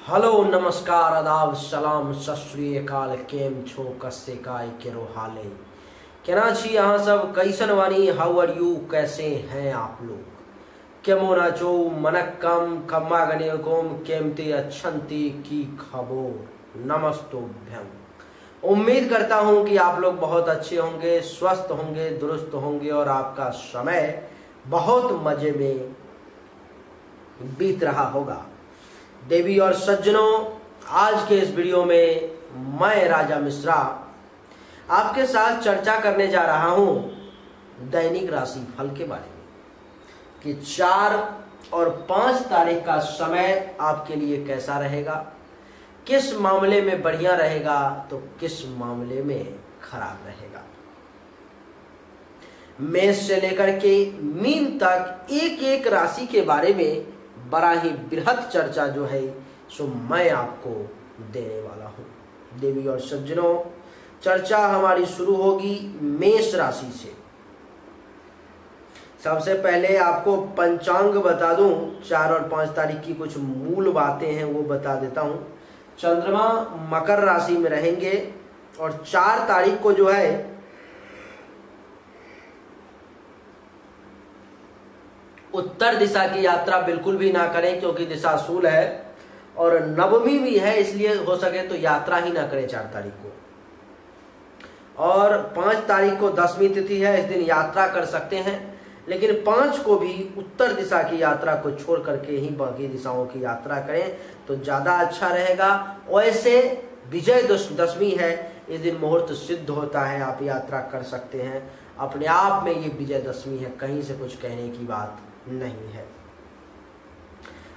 Hello नमस्कार आदाब सलाम सत श्री अकाल केम छो कस्से काय केरो हाले केना छी यहाँ सब कैसन वानी हाउ आर यू कैसे हैं आप लोग केमो नाचो मनक्कम कम्मा गणेकोम केमती अच्छंती की खबोर नमस्तोभ्यम। उम्मीद करता हूँ कि आप लोग बहुत अच्छे होंगे, स्वस्थ होंगे, दुरुस्त होंगे और आपका समय बहुत मजे में बीत रहा होगा। देवी और सज्जनों, आज के इस वीडियो में मैं राजा मिश्रा आपके साथ चर्चा करने जा रहा हूं दैनिक राशि फल के बारे में कि 4 और 5 तारीख का समय आपके लिए कैसा रहेगा, किस मामले में बढ़िया रहेगा तो किस मामले में खराब रहेगा। मेष से लेकर के मीन तक एक एक राशि के बारे में बड़ा ही बृहद चर्चा जो है सो मैं आपको देने वाला हूं। देवी और सज्जनों, चर्चा हमारी शुरू होगी मेष राशि से। सबसे पहले आपको पंचांग बता दूं, 4 और 5 तारीख की कुछ मूल बातें हैं वो बता देता हूं। चंद्रमा मकर राशि में रहेंगे और 4 तारीख को जो है उत्तर दिशा की यात्रा बिल्कुल भी ना करें क्योंकि दिशा शूल है और नवमी भी है, इसलिए हो सके तो यात्रा ही ना करें 4 तारीख को। और 5 तारीख को 10वीं तिथि है, इस दिन यात्रा कर सकते हैं, लेकिन 5 को भी उत्तर दिशा की यात्रा को छोड़ करके ही बाकी दिशाओं की यात्रा करें तो ज्यादा अच्छा रहेगा। वैसे विजय दशमी है, इस दिन मुहूर्त सिद्ध होता है, आप यात्रा कर सकते हैं। अपने आप में ये विजय दशमी है, कहीं से कुछ कहने की बात नहीं है।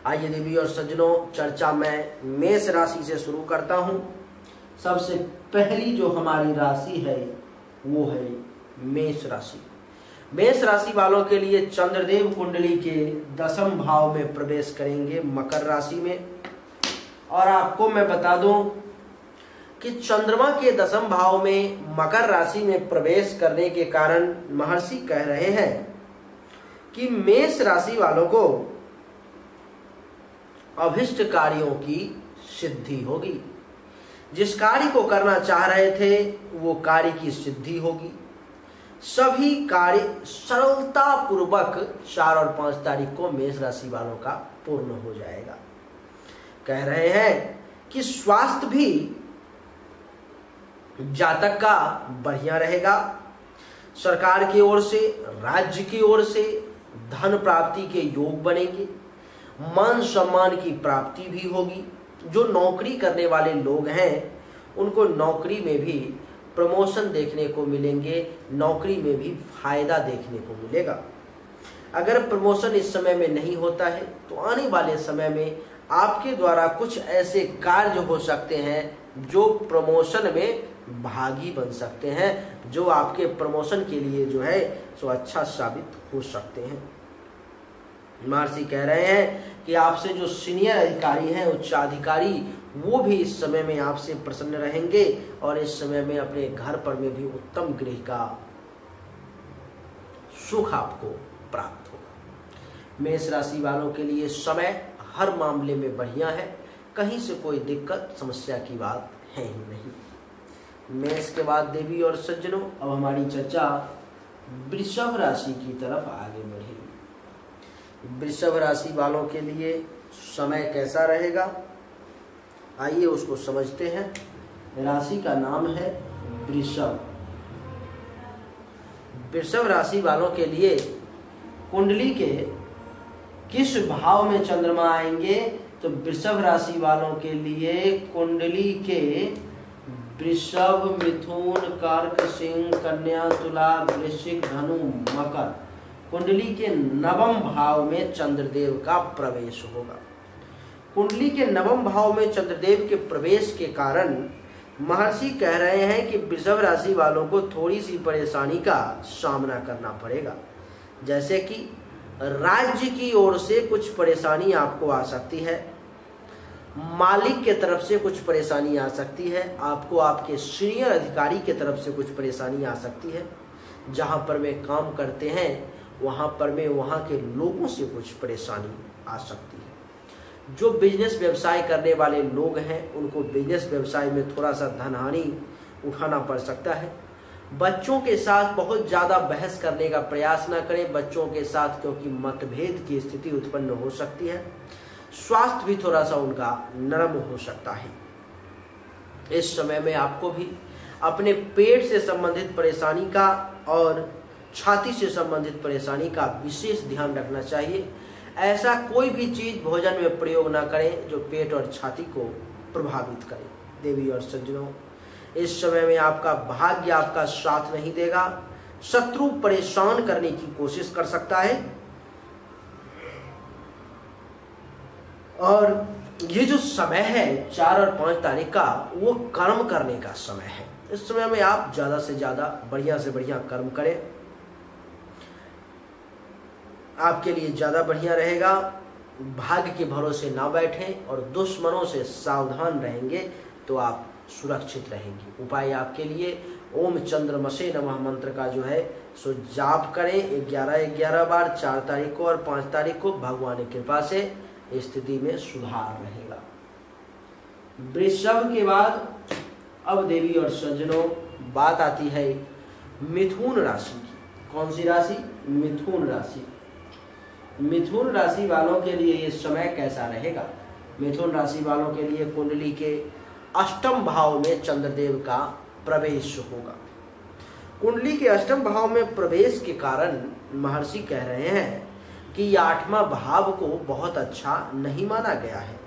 आइए देवी और सज्जनों, चर्चा मैं मेष राशि से शुरू करता हूं। सबसे पहली जो हमारी राशि है वो है मेष राशि। मेष राशि वालों के लिए चंद्रदेव कुंडली के 10वें भाव में प्रवेश करेंगे मकर राशि में। और आपको मैं बता दूं कि चंद्रमा के 10वें भाव में मकर राशि में प्रवेश करने के कारण महर्षि कह रहे हैं कि मेष राशि वालों को अभिष्ट कार्यों की सिद्धि होगी। जिस कार्य को करना चाह रहे थे वो कार्य की सिद्धि होगी। सभी कार्य सरलता पूर्वक 4 और 5 तारीख को मेष राशि वालों का पूर्ण हो जाएगा। कह रहे हैं कि स्वास्थ्य भी जातक का बढ़िया रहेगा। सरकार की ओर से, राज्य की ओर से धन प्राप्ति के योग बनेंगे। मान सम्मान की प्राप्ति भी होगी। जो नौकरी करने वाले लोग हैं उनको नौकरी में भी प्रमोशन देखने को मिलेंगे, नौकरी में भी फायदा देखने को मिलेगा। अगर प्रमोशन इस समय में नहीं होता है तो आने वाले समय में आपके द्वारा कुछ ऐसे कार्य हो सकते हैं जो प्रमोशन में भागी बन सकते हैं, जो आपके प्रमोशन के लिए जो है सो अच्छा साबित हो सकते हैं। महर्षि कह रहे हैं कि आपसे जो सीनियर अधिकारी हैं, उच्चाधिकारी, वो भी इस समय में आपसे प्रसन्न रहेंगे और इस समय में अपने घर पर में भी उत्तम गृह का सुख आपको प्राप्त होगा। मेष राशि वालों के लिए समय हर मामले में बढ़िया है, कहीं से कोई दिक्कत समस्या की बात है ही नहीं। मेष के बाद देवी और सज्जनों, अब हमारी चर्चा वृषभ राशि की तरफ आगे बढ़ेगी। वृषभ राशि वालों के लिए समय कैसा रहेगा, आइए उसको समझते हैं। राशि का नाम है वृषभ। वृषभ राशि वालों के लिए कुंडली के किस भाव में चंद्रमा आएंगे तो वृषभ राशि वालों के लिए कुंडली के वृषभ, मिथुन, कर्क, सिंह, कन्या, तुला, वृश्चिक, धनु, मकर, कुंडली के 9वें भाव में चंद्रदेव का प्रवेश होगा। कुंडली के 9वें भाव में चंद्रदेव के प्रवेश के कारण महर्षि कह रहे हैं कि वृषभ राशि वालों को थोड़ी सी परेशानी का सामना करना पड़ेगा। जैसे कि राज्य की ओर से कुछ परेशानी आपको आ सकती है, मालिक के तरफ से कुछ परेशानी आ सकती है, आपको आपके सीनियर अधिकारी के तरफ से कुछ परेशानी आ सकती है। जहां पर वे काम करते हैं वहां पर में वहां के लोगों से कुछ परेशानी आ सकती है। जो बिजनेस व्यवसाय करने वाले लोग हैं उनको बिजनेस व्यवसाय में थोड़ा सा धनहानि उठाना पड़ सकता है। बच्चों के साथ बहुत ज़्यादा बहस करने का प्रयास न करें बच्चों के साथ, क्योंकि मतभेद की स्थिति उत्पन्न हो सकती है। स्वास्थ्य भी थोड़ा सा उनका नरम हो सकता है। इस समय में आपको भी अपने पेट से संबंधित परेशानी का और छाती से संबंधित परेशानी का विशेष ध्यान रखना चाहिए। ऐसा कोई भी चीज भोजन में प्रयोग ना करें जो पेट और छाती को प्रभावित करे। देवी और सज्जनों, इस समय में आपका भाग्य आपका साथ नहीं देगा। शत्रु परेशान करने की कोशिश कर सकता है और ये जो समय है 4 और 5 तारीख का, वो कर्म करने का समय है। इस समय में आप ज्यादा से ज्यादा बढ़िया से बढ़िया कर्म करें, आपके लिए ज्यादा बढ़िया रहेगा। भाग्य के भरोसे ना बैठें और दुश्मनों से सावधान रहेंगे तो आप सुरक्षित रहेंगे। उपाय आपके लिए ओम चंद्रमसे नमः मंत्र का जो है सो जाप करें 11-11 बार 4 तारीख को और 5 तारीख को। भगवान की कृपा से स्थिति में सुधार रहेगा। वृषभ के बाद अब देवी और सज्जनों बात आती है मिथुन राशि की। कौन सी राशि? मिथुन राशि। मिथुन राशि वालों के लिए ये समय कैसा रहेगा? मिथुन राशि वालों के लिए कुंडली के अष्टम भाव में चंद्रदेव का प्रवेश होगा। कुंडली के अष्टम भाव में प्रवेश के कारण महर्षि कह रहे हैं कि 8वां भाव को बहुत अच्छा नहीं माना गया है।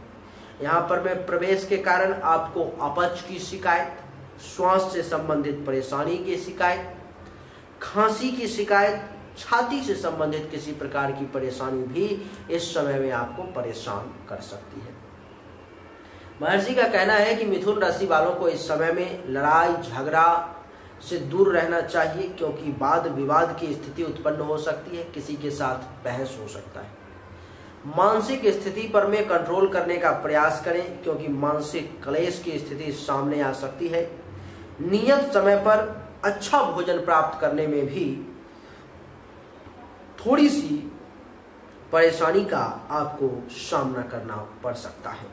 यहाँ पर में प्रवेश के कारण आपको अपच की शिकायत, श्वास से संबंधित परेशानी की शिकायत, खांसी की शिकायत, छाती से संबंधित किसी प्रकार की परेशानी भी इस समय में आपको परेशान कर सकती है। महर्षि का कहना है कि मिथुन राशि वालों को इस समय में लड़ाई झगड़ा से दूर रहना चाहिए, क्योंकि वाद विवाद की स्थिति उत्पन्न हो सकती है, किसी के साथ बहस हो सकता है। मानसिक स्थिति पर में कंट्रोल करने का प्रयास करें, क्योंकि मानसिक क्लेश की स्थिति सामने आ सकती है। नियत समय पर अच्छा भोजन प्राप्त करने में भी थोड़ी सी परेशानी का आपको सामना करना पड़ सकता है।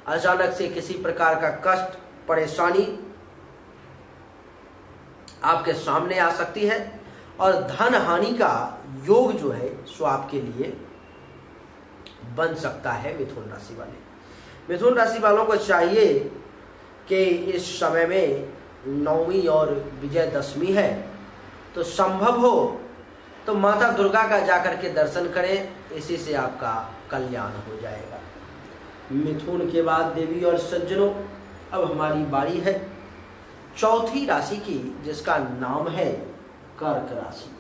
अचानक से किसी प्रकार का कष्ट परेशानी आपके सामने आ सकती है और धन हानि का योग जो है सो आपके लिए बन सकता है। मिथुन राशि वाले, मिथुन राशि वालों को चाहिए कि इस समय में नवमी और विजयदशमी है, तो संभव हो तो माता दुर्गा का जाकर के दर्शन करें, इसी से आपका कल्याण हो जाएगा। मिथुन के बाद देवी और सज्जनों अब हमारी बारी है चौथी राशि की, जिसका नाम है कर्क राशि।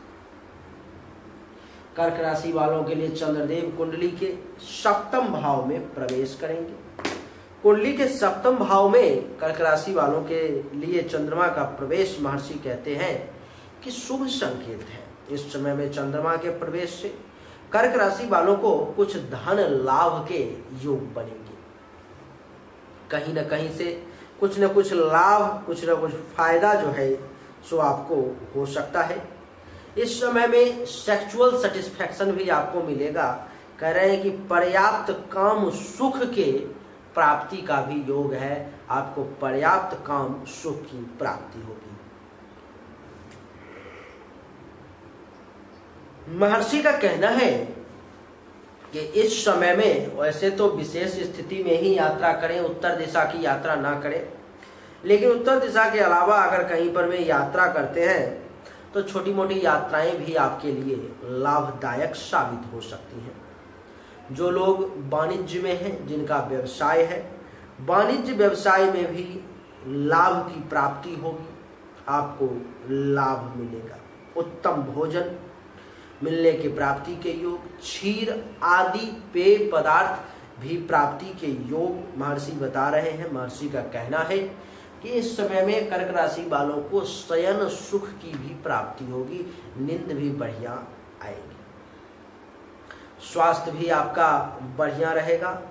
कर्क राशि वालों के लिए चंद्रदेव कुंडली के 7वें भाव में प्रवेश करेंगे। कुंडली के 7वें भाव में कर्क राशि वालों के लिए चंद्रमा का प्रवेश महर्षि कहते हैं कि शुभ संकेत है। इस समय में चंद्रमा के प्रवेश से कर्क राशि वालों को कुछ धन लाभ के योग बनेंगे। कहीं न कहीं से कुछ न कुछ लाभ, कुछ न कुछ फायदा जो है सो आपको हो सकता है। इस समय में सेक्सुअल सेटिस्फैक्शन भी आपको मिलेगा। कह रहे हैं कि पर्याप्त काम सुख के प्राप्ति का भी योग है, आपको पर्याप्त काम सुख की प्राप्ति होगी। महर्षि का कहना है कि इस समय में वैसे तो विशेष स्थिति में ही यात्रा करें, उत्तर दिशा की यात्रा ना करें, लेकिन उत्तर दिशा के अलावा अगर कहीं पर में यात्रा करते हैं तो छोटी मोटी यात्राएं भी आपके लिए लाभदायक साबित हो सकती हैं। जो लोग वाणिज्य में हैं, जिनका व्यवसाय है, वाणिज्य व्यवसाय में भी लाभ की प्राप्ति होगी, आपको लाभ मिलेगा। उत्तम भोजन मिलने की प्राप्ति के योग, क्षीर आदि पेय पदार्थ भी प्राप्ति के योग महर्षि बता रहे हैं। महर्षि का कहना है कि इस समय में कर्क राशि वालों को शयन सुख की भी प्राप्ति होगी, नींद भी बढ़िया आएगी। स्वास्थ्य भी आपका बढ़िया रहेगा।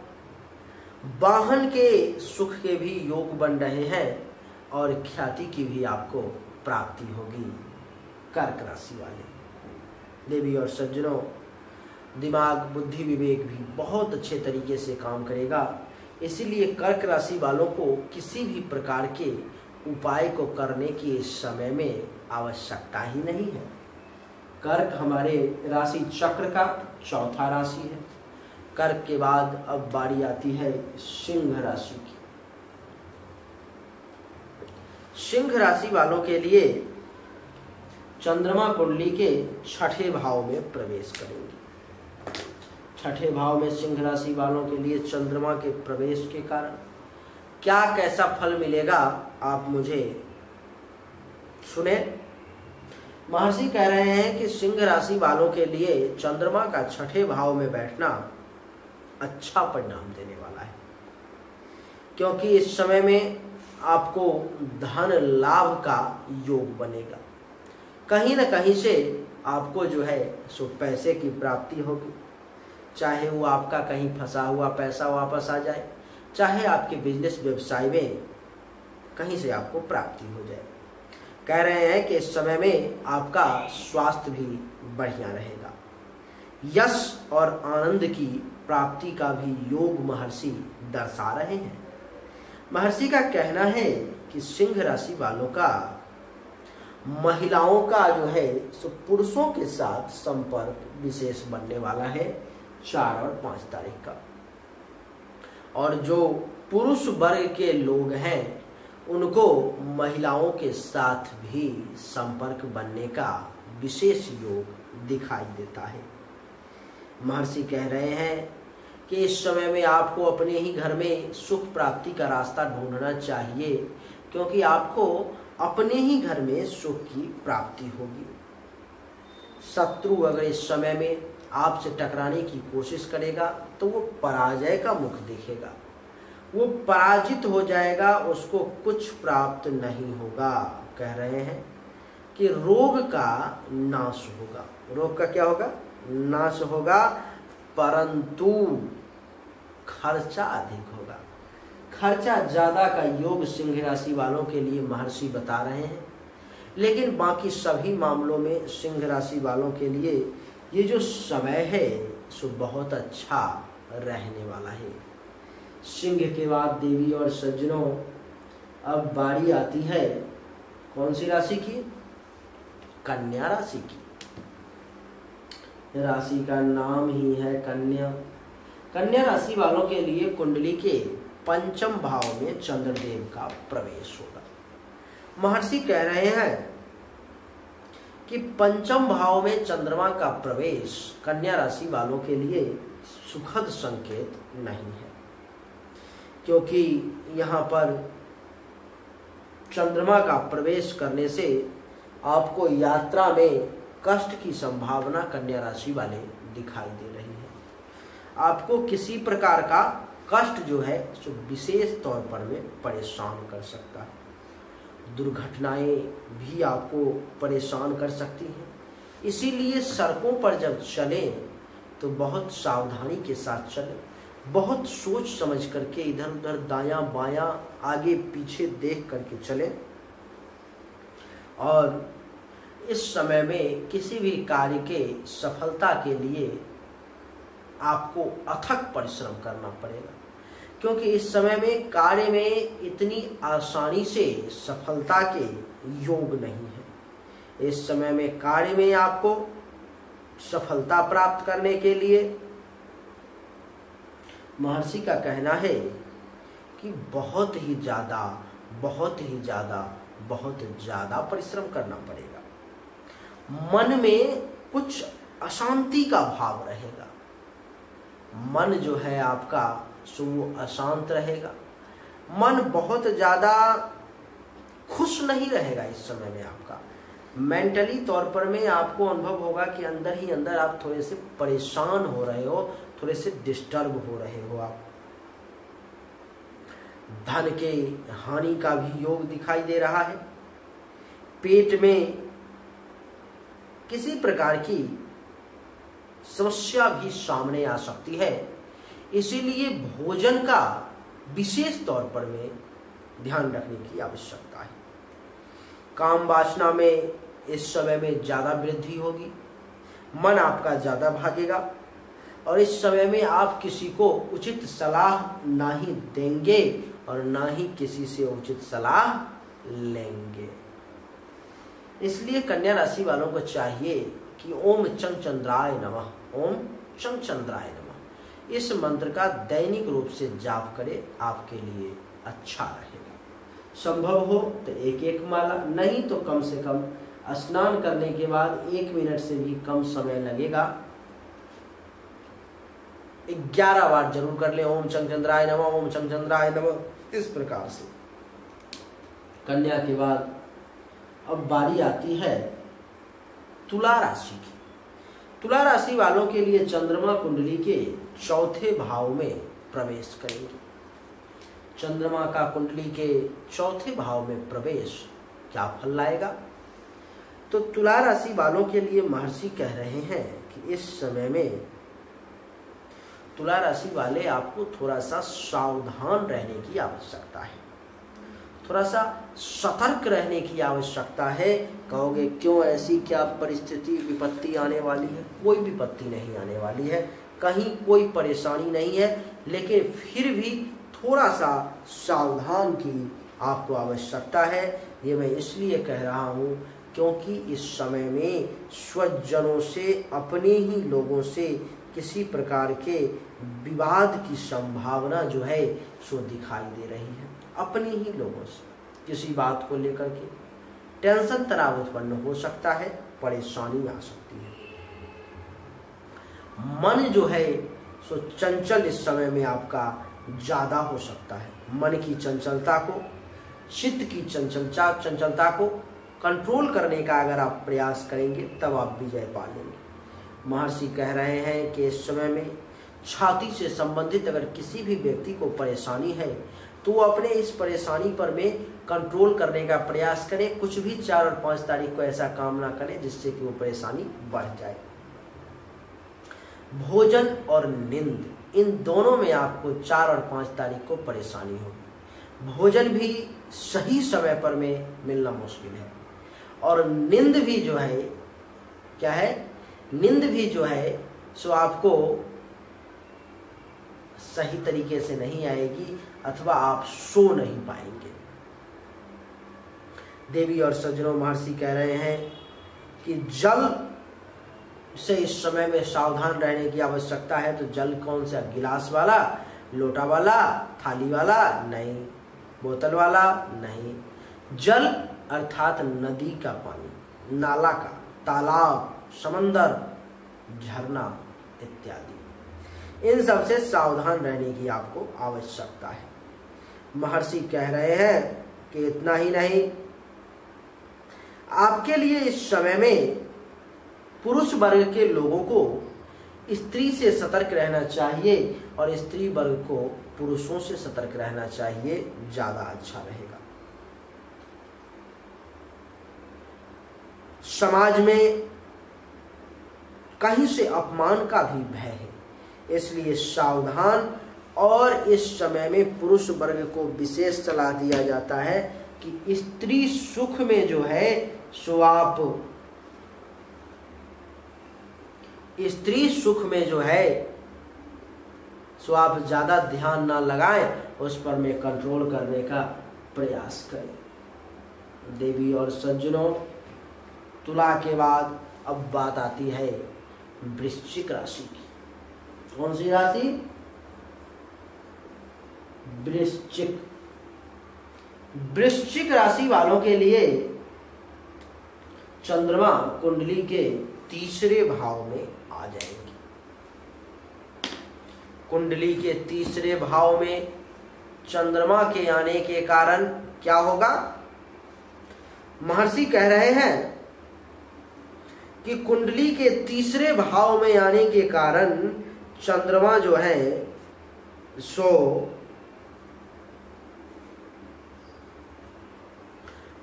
वाहन के सुख के भी योग बन रहे हैं और ख्याति की भी आपको प्राप्ति होगी। कर्क राशि वाले देवी और सज्जनों दिमाग, बुद्धि, विवेक भी बहुत अच्छे तरीके से काम करेगा। इसीलिए कर्क राशि वालों को किसी भी प्रकार के उपाय को करने की इस समय में आवश्यकता ही नहीं है। कर्क हमारे राशि चक्र का चौथा राशि है। कर्क के बाद अब बारी आती है सिंह राशि की। सिंह राशि वालों के लिए चंद्रमा कुंडली के छठे भाव में प्रवेश करेंगे। छठे भाव में सिंह राशि वालों के लिए चंद्रमा के प्रवेश के कारण क्या कैसा फल मिलेगा, आप मुझे सुने। महर्षि कह रहे हैं कि सिंह राशि वालों के लिए चंद्रमा का छठे भाव में बैठना अच्छा परिणाम देने वाला है, क्योंकि इस समय में आपको धन लाभ का योग बनेगा। कहीं न कहीं से आपको जो है सो पैसे की प्राप्ति होगी, चाहे वो आपका कहीं फंसा हुआ पैसा वापस आ जाए, चाहे आपके बिजनेस व्यवसाय में कहीं से आपको प्राप्ति हो जाए। कह रहे हैं कि इस समय में आपका स्वास्थ्य भी बढ़िया रहेगा। यश और आनंद की प्राप्ति का भी योग महर्षि दर्शा रहे हैं। महर्षि का कहना है कि सिंह राशि वालों का महिलाओं का जो है सो पुरुषों के साथ संपर्क विशेष बनने वाला है 4 और 5 तारीख का। और जो पुरुष वर्ग के लोग हैं उनको महिलाओं के साथ भी संपर्क बनने का विशेष योग दिखाई देता है। महर्षि कह रहे हैं कि इस समय में आपको अपने ही घर में सुख प्राप्ति का रास्ता ढूंढना चाहिए, क्योंकि आपको अपने ही घर में सुख की प्राप्ति होगी। शत्रु अगर इस समय में आपसे टकराने की कोशिश करेगा तो वो पराजय का मुख देखेगा, वो पराजित हो जाएगा, उसको कुछ प्राप्त नहीं होगा। कह रहे हैं कि रोग का नाश होगा। रोग का क्या होगा? नाश होगा, परंतु खर्चा अधिक होगा। खर्चा ज्यादा का योग सिंह राशि वालों के लिए महर्षि बता रहे हैं, लेकिन बाकी सभी मामलों में सिंह राशि वालों के लिए ये जो समय है सो बहुत अच्छा रहने वाला है। सिंह के बाद देवी और सज्जनों अब बारी आती है कौन सी राशि की? कन्या राशि की। राशि का नाम ही है कन्या। कन्या राशि वालों के लिए कुंडली के पंचम भाव में चंद्रदेव का प्रवेश होगा। महर्षि कह रहे हैं कि पंचम भाव में चंद्रमा का प्रवेश कन्या राशि वालों के लिए सुखद संकेत नहीं है, क्योंकि यहाँ पर चंद्रमा का प्रवेश करने से आपको यात्रा में कष्ट की संभावना कन्या राशि वाले दिखाई दे रही है। आपको किसी प्रकार का कष्ट जो है सो विशेष तौर पर में परेशान कर सकता है। दुर्घटनाएं भी आपको परेशान कर सकती हैं। इसीलिए सड़कों पर जब चलें तो बहुत सावधानी के साथ चलें, बहुत सोच समझ करके इधर उधर दायां बायां आगे पीछे देख करके चलें। और इस समय में किसी भी कार्य के सफलता के लिए आपको अथक परिश्रम करना पड़ेगा, क्योंकि इस समय में कार्य में इतनी आसानी से सफलता के योग नहीं है। इस समय में कार्य में आपको सफलता प्राप्त करने के लिए महर्षि का कहना है कि बहुत ही ज्यादा परिश्रम करना पड़ेगा। मन में कुछ अशांति का भाव रहेगा। मन जो है आपका सो अशांत रहेगा। मन बहुत ज्यादा खुश नहीं रहेगा। इस समय में आपका मेंटली तौर पर में आपको अनुभव होगा कि अंदर ही अंदर आप थोड़े से परेशान हो रहे हो, थोड़े से डिस्टर्ब हो रहे हो। आप धन के हानि का भी योग दिखाई दे रहा है। पेट में किसी प्रकार की समस्या भी सामने आ सकती है, इसीलिए भोजन का विशेष तौर पर में ध्यान रखने की आवश्यकता है। काम वासना में इस समय में ज्यादा वृद्धि होगी। मन आपका ज्यादा भागेगा। और इस समय में आप किसी को उचित सलाह ना ही देंगे और ना ही किसी से उचित सलाह लेंगे। इसलिए कन्या राशि वालों को चाहिए कि ओम चंद्राय नमः, ओम चंद्राय नमः इस मंत्र का दैनिक रूप से जाप करें, आपके लिए अच्छा रहेगा। संभव हो तो एक माला, नहीं तो कम से कम स्नान करने के बाद 1 मिनट से भी कम समय लगेगा, 11 बार जरूर कर ले ओम चंद्राय नमः, ओम चंद्राय नमः। इस प्रकार से कन्या के बाद अब बारी आती है तुला राशि की। तुला राशि वालों के लिए चंद्रमा कुंडली के चौथे भाव में प्रवेश करेंगे। चंद्रमा का कुंडली के चौथे भाव में प्रवेश क्या फल लाएगा? तो तुला राशि वालों के लिए महर्षि कह रहे हैं कि इस समय में तुला राशि वाले आपको थोड़ा सा सावधान रहने की आवश्यकता है, थोड़ा सा सतर्क रहने की आवश्यकता है। कहोगे क्यों, ऐसी क्या परिस्थिति विपत्ति आने वाली है? कोई विपत्ति नहीं आने वाली है, कहीं कोई परेशानी नहीं है, लेकिन फिर भी थोड़ा सा सावधान की आपको आवश्यकता है। ये मैं इसलिए कह रहा हूँ क्योंकि इस समय में स्वजनों से, अपने ही लोगों से किसी प्रकार के विवाद की संभावना जो है सो दिखाई दे रही है। अपने ही लोगों से किसी बात को लेकर के टेंशन तनाव उत्पन्न हो सकता है, परेशानी आ सकती है। मन जो है सो चंचल इस समय में आपका ज्यादा हो सकता है। मन की चंचलता को, चित्त की चंचलता को कंट्रोल करने का अगर आप प्रयास करेंगे तब आप विजय पा लेंगे। महर्षि कह रहे हैं कि इस समय में छाती से संबंधित अगर किसी भी व्यक्ति को परेशानी है तो वो अपने इस परेशानी पर में कंट्रोल करने का प्रयास करें। कुछ भी 4 और 5 तारीख को ऐसा काम ना करें जिससे कि वो परेशानी बढ़ जाए। भोजन और नींद, इन दोनों में आपको 4 और 5 तारीख को परेशानी होगी। भोजन भी सही समय पर में मिलना मुश्किल है, और नींद भी जो है क्या है, नींद भी जो है सो आपको सही तरीके से नहीं आएगी अथवा आप सो नहीं पाएंगे। देवी और सज्जनों, महर्षि कह रहे हैं कि जल से इस समय में सावधान रहने की आवश्यकता है। तो जल कौन सा, गिलास वाला, लोटा वाला, थाली वाला नहीं, बोतल वाला नहीं। जल अर्थात नदी का पानी, नाला का, तालाब, समंदर, झरना इत्यादि, इन सब से सावधान रहने की आपको आवश्यकता है। महर्षि कह रहे हैं कि इतना ही नहीं, आपके लिए इस समय में पुरुष वर्ग के लोगों को स्त्री से सतर्क रहना चाहिए और स्त्री वर्ग को पुरुषों से सतर्क रहना चाहिए, ज्यादा अच्छा रहेगा। समाज में कहीं से अपमान का भी भय है, इसलिए सावधान। और इस समय में पुरुष वर्ग को विशेष सलाह दिया जाता है कि स्त्री सुख में जो है सो आप, स्त्री सुख में जो है सो आप ज्यादा ध्यान ना लगाएं, उस पर में कंट्रोल करने का प्रयास करें। देवी और सज्जनों, तुला के बाद अब बात आती है वृश्चिक राशि की। कौन सी राशि? वृश्चिक। वृश्चिक राशि वालों के लिए चंद्रमा कुंडली के तीसरे भाव में आ जाएंगे। कुंडली के तीसरे भाव में चंद्रमा के आने के कारण क्या होगा? महर्षि कह रहे हैं कि कुंडली के तीसरे भाव में आने के कारण चंद्रमा जो है सो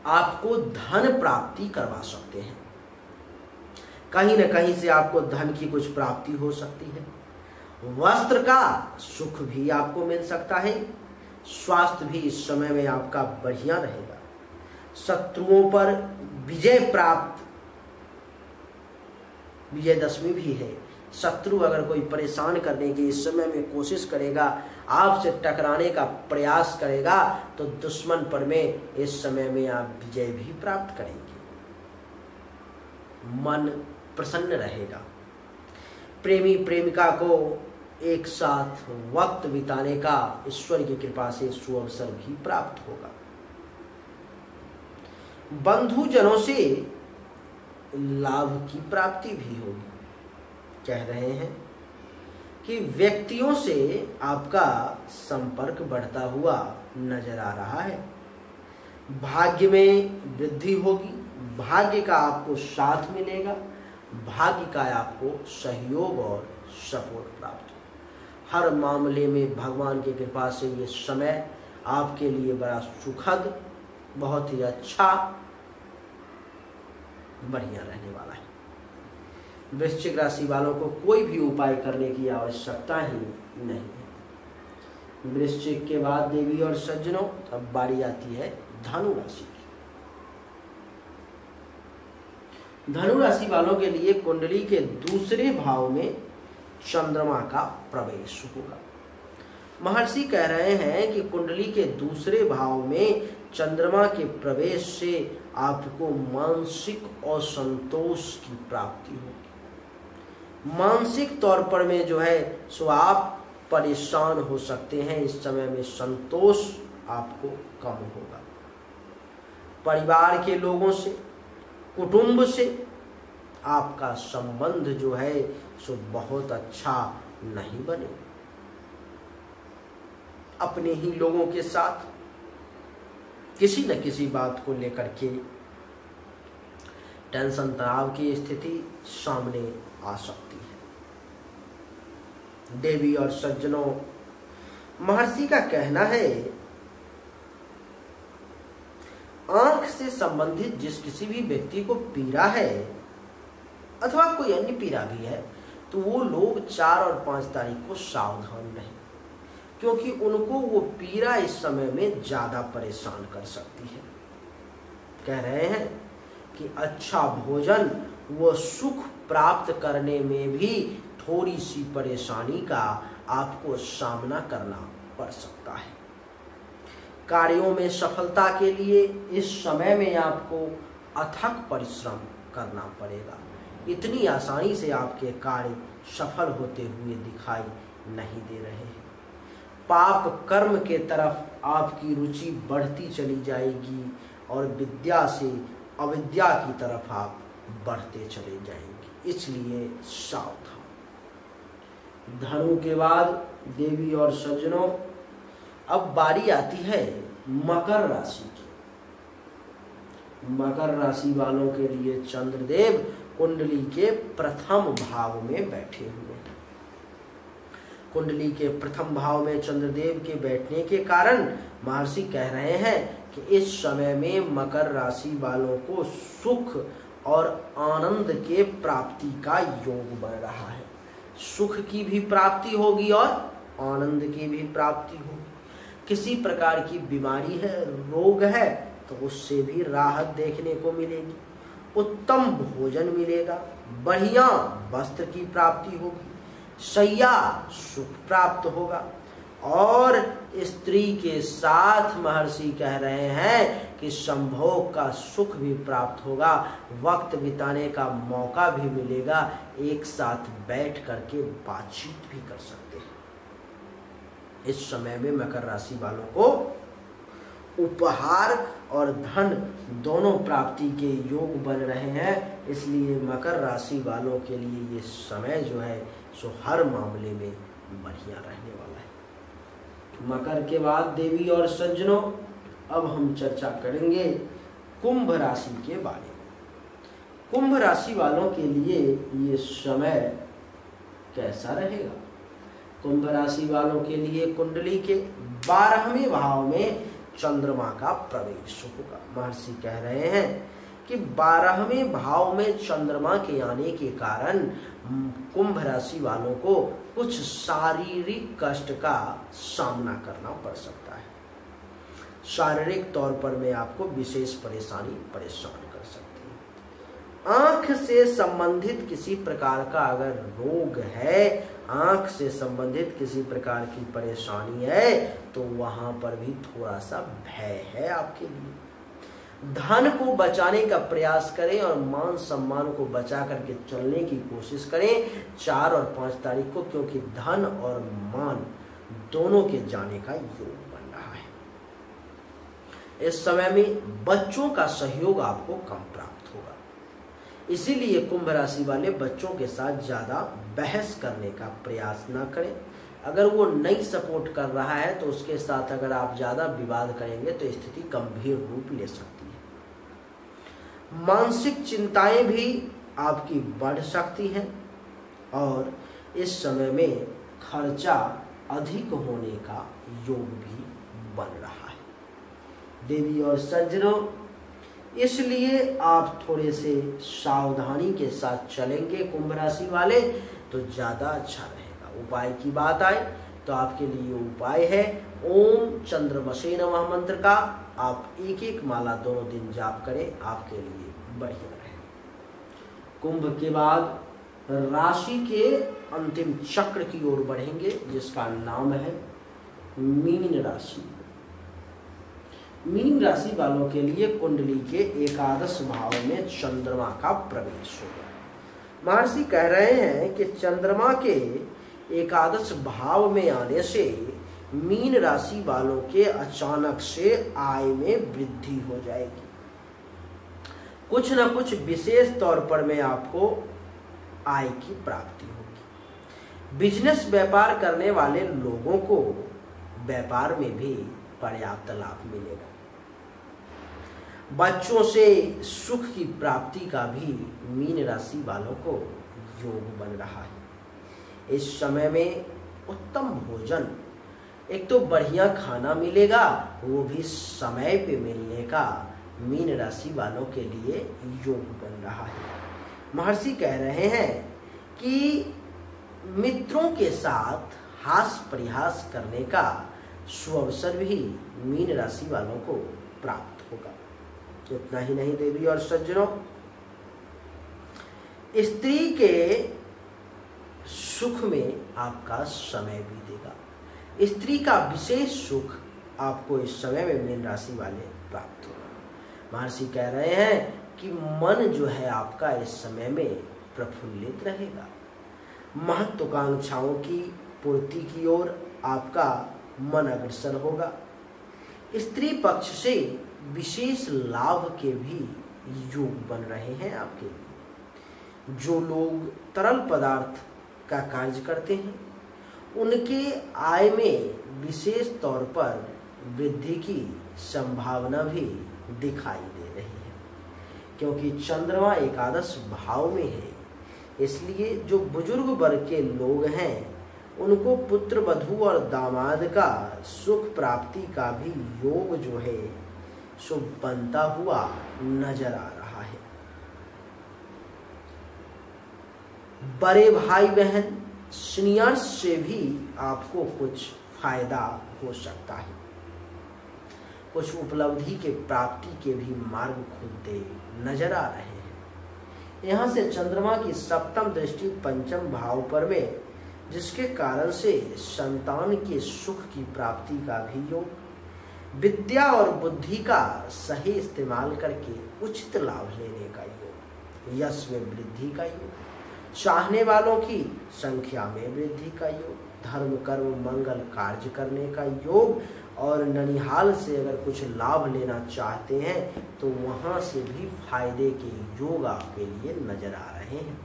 आपको धन प्राप्ति करवा सकते हैं। कहीं न कहीं से आपको धन की कुछ प्राप्ति हो सकती है। वस्त्र का सुख भी आपको मिल सकता है। स्वास्थ्य भी इस समय में आपका बढ़िया रहेगा। शत्रुओं पर विजय प्राप्त, विजयदशमी भी है, शत्रु अगर कोई परेशान करने की इस समय में कोशिश करेगा, आपसे टकराने का प्रयास करेगा, तो दुश्मन पर में इस समय में आप विजय भी प्राप्त करेंगे। मन प्रसन्न रहेगा। प्रेमी प्रेमिका को एक साथ वक्त बिताने का ईश्वर की कृपा से सुअवसर भी प्राप्त होगा। बंधुजनों से लाभ की प्राप्ति भी होगी। कह रहे हैं कि व्यक्तियों से आपका संपर्क बढ़ता हुआ नजर आ रहा है। भाग्य में वृद्धि होगी। भाग्य का आपको साथ मिलेगा। भाग्य का आपको सहयोग और सपोर्ट प्राप्त हो। हर मामले में भगवान की कृपा से ये समय आपके लिए बड़ा सुखद, बहुत ही अच्छा, बढ़िया रहने वाला है। वृश्चिक राशि वालों को कोई भी उपाय करने की आवश्यकता ही नहीं है। वृश्चिक के बाद देवी और सज्जनों, अब बारी आती है धनु राशि की। धनु राशि वालों के लिए कुंडली के दूसरे भाव में चंद्रमा का प्रवेश होगा। महर्षि कह रहे हैं कि कुंडली के दूसरे भाव में चंद्रमा के प्रवेश से आपको मानसिक असंतोष की प्राप्ति होगी। मानसिक तौर पर में जो है सो आप परेशान हो सकते हैं। इस समय में संतोष आपको कम होगा। परिवार के लोगों से, कुटुंब से आपका संबंध जो है सो बहुत अच्छा नहीं बनेगा। अपने ही लोगों के साथ किसी न किसी बात को लेकर के टेंशन, तनाव की स्थिति सामने आ सकती है। देवी और सज्जनों, महर्षि का कहना है आंख से संबंधित जिस किसी भी व्यक्ति को पीड़ा है अथवा कोई अन्य पीड़ा भी है, तो वो लोग 4 और 5 तारीख को सावधान रहें, क्योंकि उनको वो पीड़ा इस समय में ज्यादा परेशान कर सकती है। कह रहे हैं कि अच्छा भोजन व सुख प्राप्त करने में भी थोड़ी सी परेशानी का आपको सामना करना पड़ सकता है। कार्यों में सफलता के लिए इस समय में आपको अथक परिश्रम करना पड़ेगा। इतनी आसानी से आपके कार्य सफल होते हुए दिखाई नहीं दे रहे हैं। पाप कर्म के तरफ आपकी रुचि बढ़ती चली जाएगी और विद्या से अविद्या की तरफ आप बढ़ते चले जाएंगे, इसलिए सावधान। धनु के बाद देवी और सज्जनों, अब बारी आती है मकर राशि की। मकर राशि वालों के लिए चंद्रदेव कुंडली के प्रथम भाव में बैठे हुए हैं। कुंडली के प्रथम भाव में चंद्रदेव के बैठने के कारण महर्षि कह रहे हैं कि इस समय में मकर राशि वालों को सुख और आनंद के प्राप्ति का योग बन रहा है। सुख की भी प्राप्ति होगी और आनंद की भी प्राप्ति होगी। किसी प्रकार की बीमारी है, रोग है, तो उससे भी राहत देखने को मिलेगी। उत्तम भोजन मिलेगा, बढ़िया वस्त्र की प्राप्ति होगी, शैया सुख प्राप्त होगा और स्त्री के साथ महर्षि कह रहे हैं कि संभोग का सुख भी प्राप्त होगा, वक्त बिताने का मौका भी मिलेगा, एक साथ बैठ करके बातचीत भी कर सकते हैं। इस समय में मकर राशि वालों को उपहार और धन दोनों प्राप्ति के योग बन रहे हैं, इसलिए मकर राशि वालों के लिए ये समय जो है सो हर मामले में बढ़िया रहने वाला है। मकर के बाद देवी और सज्जनों, अब हम चर्चा करेंगे कुंभ राशि के बारे में। कुंभ राशि वालों के लिए ये समय कैसा रहेगा? कुंभ राशि वालों के लिए कुंडली के 12वें भाव में चंद्रमा का प्रवेश होगा। महर्षि कह रहे हैं कि 12वें भाव में चंद्रमा के आने के कारण कुंभ राशि वालों को कुछ शारीरिक कष्ट का सामना करना पड़ सकता है। शारीरिक तौर पर में आपको विशेष परेशान कर सकती है। आंख से संबंधित किसी प्रकार का अगर रोग है, आंख से संबंधित किसी प्रकार की परेशानी है, तो वहां पर भी थोड़ा सा भय है आपके लिए। धन को बचाने का प्रयास करें और मान सम्मान को बचा करके चलने की कोशिश करें 4 और 5 तारीख को, क्योंकि धन और मान दोनों के जाने का योग बन रहा है। इस समय में बच्चों का सहयोग आपको कम प्राप्त होगा, इसीलिए कुंभ राशि वाले बच्चों के साथ ज्यादा बहस करने का प्रयास ना करें। अगर वो नहीं सपोर्ट कर रहा है तो उसके साथ अगर आप ज्यादा विवाद करेंगे तो स्थिति गंभीर रूप ले सकती है। मानसिक चिंताएं भी आपकी बढ़ सकती हैं और इस समय में खर्चा अधिक होने का योग भी बन रहा है देवी और सज्जनों, इसलिए आप थोड़े से सावधानी के साथ चलेंगे कुंभ राशि वाले तो ज्यादा अच्छा रहेगा। उपाय की बात आए तो आपके लिए उपाय है ओम चंद्रमसे नमः मंत्र का आप 1-1 माला दोनों दिन जाप करें, आपके लिए बढ़िया रहे। कुंभ के बाद राशि के अंतिम चक्र की ओर बढ़ेंगे जिसका नाम है मीन राशि। मीन राशि वालों के लिए कुंडली के एकादश भाव में चंद्रमा का प्रवेश होगा। महर्षि कह रहे हैं कि चंद्रमा के एकादश भाव में आने से मीन राशि वालों के अचानक से आय में वृद्धि हो जाएगी। कुछ न कुछ विशेष तौर पर में आपको आय की प्राप्ति होगी। बिजनेस व्यापार करने वाले लोगों को व्यापार में भी पर्याप्त लाभ मिलेगा। बच्चों से सुख की प्राप्ति का भी मीन राशि वालों को योग बन रहा है। इस समय में उत्तम भोजन, एक तो बढ़िया खाना मिलेगा, वो भी समय पे मिलने का मीन राशि वालों के लिए योग बन रहा है। महर्षि कह रहे हैं कि मित्रों के साथ हास परिहास करने का सुअवसर भी मीन राशि वालों को प्राप्त होगा। इतना ही नहीं देवी और सज्जनों, स्त्री के सुख में आपका समय बीतेगा। स्त्री का विशेष सुख आपको इस समय में मीन राशि वाले प्राप्त होगा। महर्षि कह रहे हैं कि मन जो है आपका इस समय में प्रफुल्लित रहेगा। महत्वाकांक्षाओं की पूर्ति की ओर आपका मन अग्रसर होगा। स्त्री पक्ष से विशेष लाभ के भी योग बन रहे हैं आपके लिए। जो लोग तरल पदार्थ का कार्य करते हैं उनके आय में विशेष तौर पर वृद्धि की संभावना भी दिखाई दे रही है, क्योंकि चंद्रमा एकादश भाव में है। इसलिए जो बुजुर्ग वर्ग के लोग हैं उनको पुत्र वधू और दामाद का सुख प्राप्ति का भी योग जो है सो बनता हुआ नजर आ रहा है। बड़े भाई बहन सीनियर्स से भी आपको कुछ फायदा हो सकता है। कुछ उपलब्धि के प्राप्ति के भी मार्ग खुलते नजर आ रहे हैं। यहाँ से चंद्रमा की सप्तम दृष्टि पंचम भाव पर में, जिसके कारण से संतान के सुख की प्राप्ति का भी योग, विद्या और बुद्धि का सही इस्तेमाल करके उचित लाभ लेने का योग, यश में वृद्धि का योग, चाहने वालों की संख्या में वृद्धि का योग, धर्म कर्म मंगल कार्य करने का योग, और ननिहाल से अगर कुछ लाभ लेना चाहते हैं तो वहां से भी फायदे के योग आपके लिए नजर आ रहे हैं।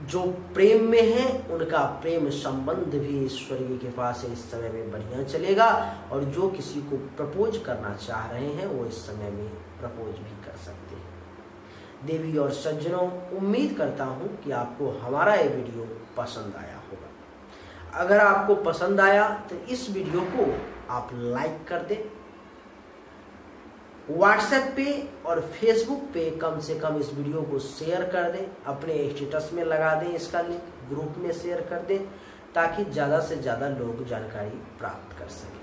जो प्रेम में है उनका प्रेम संबंध भी ईश्वरीय के पास इस समय में बढ़िया चलेगा, और जो किसी को प्रपोज करना चाह रहे हैं वो इस समय में प्रपोज भी कर सकते हैं। देवी और सज्जनों, उम्मीद करता हूं कि आपको हमारा ये वीडियो पसंद आया होगा। अगर आपको पसंद आया तो इस वीडियो को आप लाइक कर दें, व्हाट्सएप पे और फेसबुक पे कम से कम इस वीडियो को शेयर कर दें, अपने स्टेटस में लगा दें, इसका लिंक ग्रुप में शेयर कर दें ताकि ज़्यादा से ज़्यादा लोग जानकारी प्राप्त कर सकें।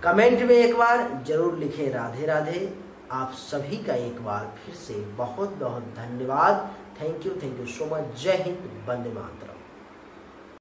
कमेंट में एक बार जरूर लिखें राधे राधे, आप सभी का एक बार फिर से बहुत बहुत धन्यवाद। Thank you so much. जय हिंद, वंदे मातरम।